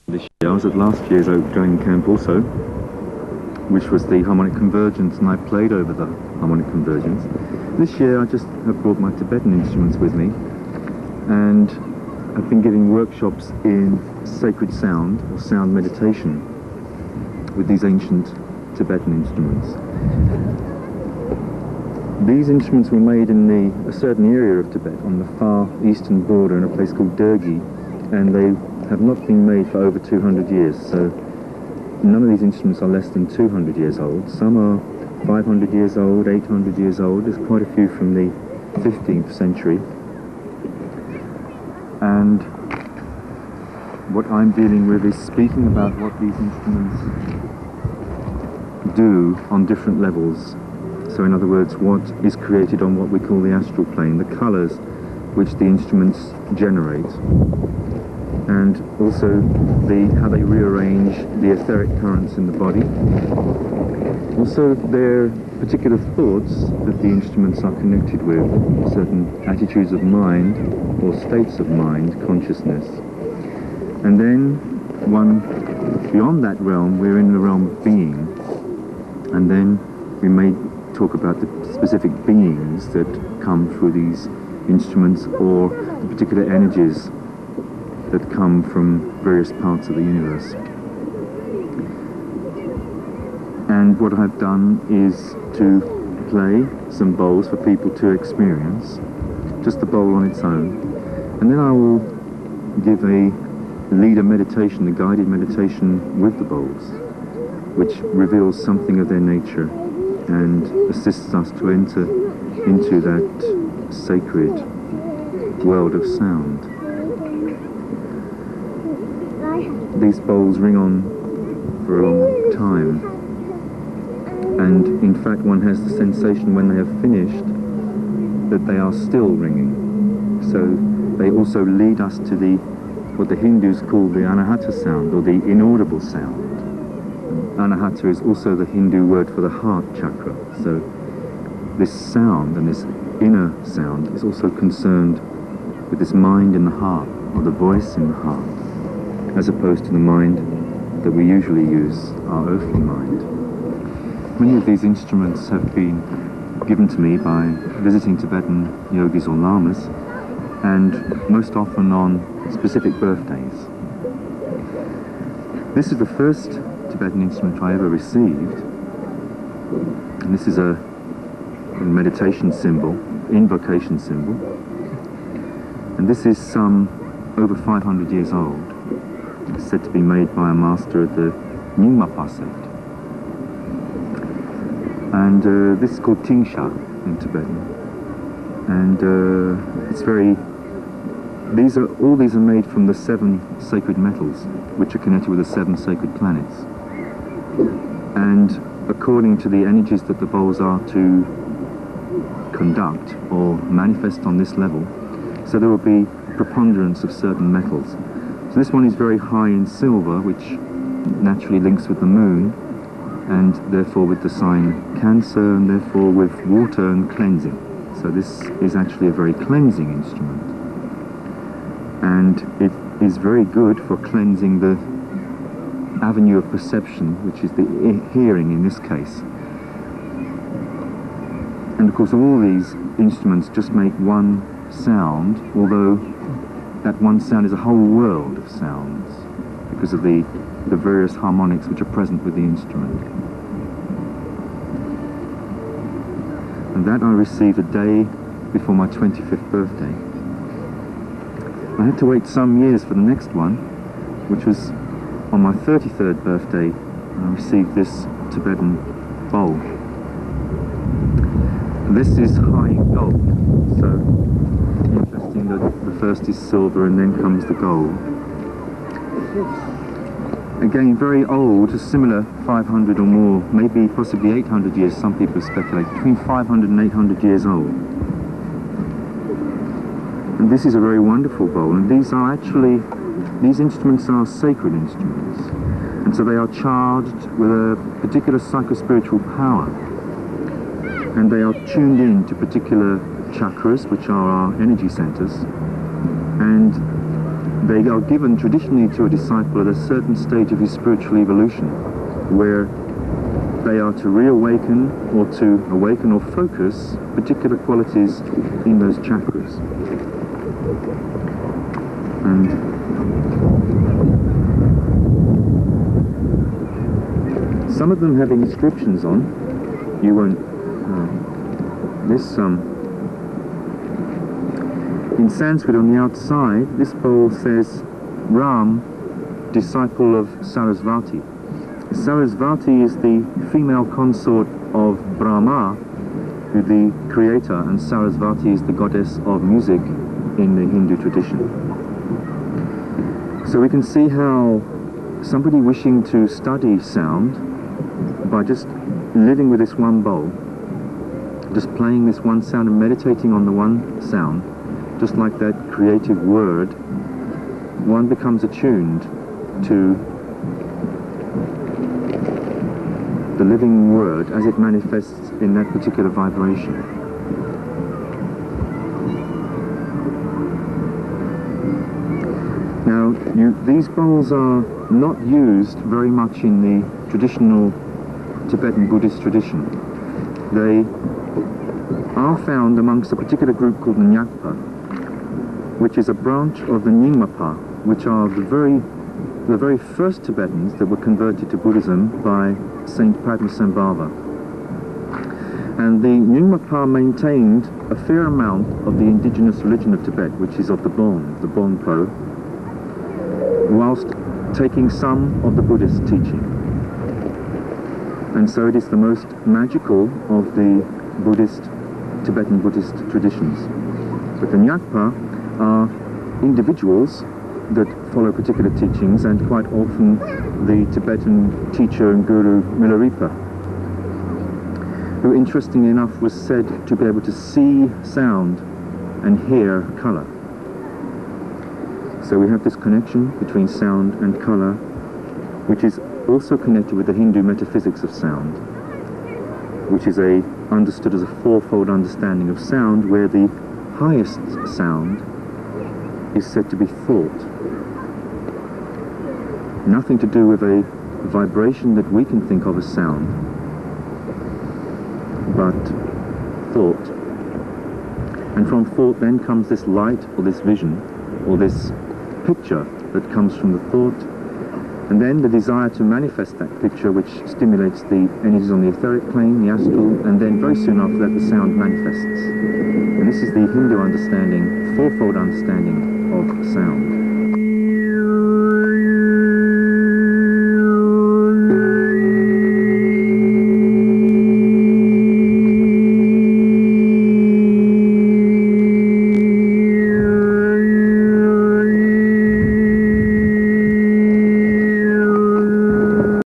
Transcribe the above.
This year I was at last year's oak training camp also, which was the harmonic convergence, and I played over the harmonic convergence. This year I just have brought my Tibetan instruments with me, and I've been giving workshops in sacred sound or sound meditation with these ancient Tibetan instruments. These instruments were made in a certain area of Tibet on the far eastern border in a place called Dergi, and they have not been made for over 200 years, so none of these instruments are less than 200 years old. Some are 500 years old, 800 years old. There's quite a few from the 15th century. And what I'm dealing with is speaking about what these instruments do on different levels. So in other words, what is created on what we call the astral plane, the colours which the instruments generate, and also how they rearrange the etheric currents in the body. Also their particular thoughts that the instruments are connected with, certain attitudes of mind or states of mind, consciousness. And then beyond that realm, we're in the realm of being, and then we may talk about the specific beings that come through these instruments, or the particular energies that come from various parts of the universe. And what I've done is to play some bowls for people to experience, just the bowl on its own, and then I will give lead a meditation, a guided meditation with the bowls, which reveals something of their nature and assists us to enter into that sacred world of sound. These bowls ring on for a long time, and in fact one has the sensation when they have finished that they are still ringing. So they also lead us to what the Hindus call the anahata sound, or the inaudible sound. Anahata is also the Hindu word for the heart chakra. So this sound, and this inner sound, is also concerned with this mind in the heart, or the voice in the heart, as opposed to the mind that we usually use, our earthly mind. Many of these instruments have been given to me by visiting Tibetan yogis or lamas, and most often on specific birthdays. This is the first Tibetan instrument I ever received, and this is a meditation symbol, invocation symbol, and this is some over 500 years old. It's said to be made by a master of the Nyingma sect, and this is called ting-shag in Tibetan, and it's very. All these are made from the 7 sacred metals, which are connected with the 7 sacred planets. And according to the energies that the bowls are to conduct or manifest on this level, so there will be preponderance of certain metals. So this one is very high in silver, which naturally links with the moon, and therefore with the sign Cancer, and therefore with water and cleansing. So this is actually a very cleansing instrument. And it is very good for cleansing the avenue of perception, which is the hearing in this case. And of course all these instruments just make one sound, although that one sound is a whole world of sounds because of the various harmonics which are present with the instrument. And that I received a day before my 25th birthday. I had to wait some years for the next one, which was on my 33rd birthday, and I received this Tibetan bowl. This is high in gold, so interesting that the first is silver and then comes the gold. Again, very old, similar 500 or more, maybe possibly 800 years, some people speculate, between 500 and 800 years old. And this is a very wonderful bowl, and these instruments are sacred instruments, and so they are charged with a particular psychospiritual power, and they are tuned in to particular chakras, which are our energy centers, and They are given traditionally to a disciple at a certain stage of his spiritual evolution, where they are to reawaken or to awaken or focus particular qualities in those chakras. And some of them have inscriptions on. You won't. In Sanskrit on the outside, this bowl says Ram, disciple of Sarasvati. Sarasvati is the female consort of Brahma, who the creator, and Sarasvati is the goddess of music in the Hindu tradition. So we can see how somebody wishing to study sound, by just living with this one bowl, just playing this one sound and meditating on the one sound, just like that creative word, one becomes attuned to the living word as it manifests in that particular vibration. Now, these bowls are not used very much in the traditional Tibetan Buddhist tradition. They are found amongst a particular group called the Nyakpa, which is a branch of the Nyingmapa, which are the very first Tibetans that were converted to Buddhism by Saint Padmasambhava. And the Nyingmapa maintained a fair amount of the indigenous religion of Tibet, which is of the Bonpo, whilst taking some of the Buddhist teaching. And so it is the most magical of the Tibetan Buddhist traditions. But the Nyakpa are individuals that follow particular teachings, and quite often the Tibetan teacher and guru Milarepa, who interestingly enough was said to be able to see sound and hear colour. So we have this connection between sound and colour, which is also connected with the Hindu metaphysics of sound, which is understood as a fourfold understanding of sound, where the highest sound is said to be thought. Nothing to do with a vibration that we can think of as sound, but thought. And from thought then comes this light, or this vision, or this picture that comes from the thought, and then the desire to manifest that picture, which stimulates the energies on the etheric plane, the astral, and then very soon after that the sound manifests. And this is the Hindu understanding, fourfold understanding of sound.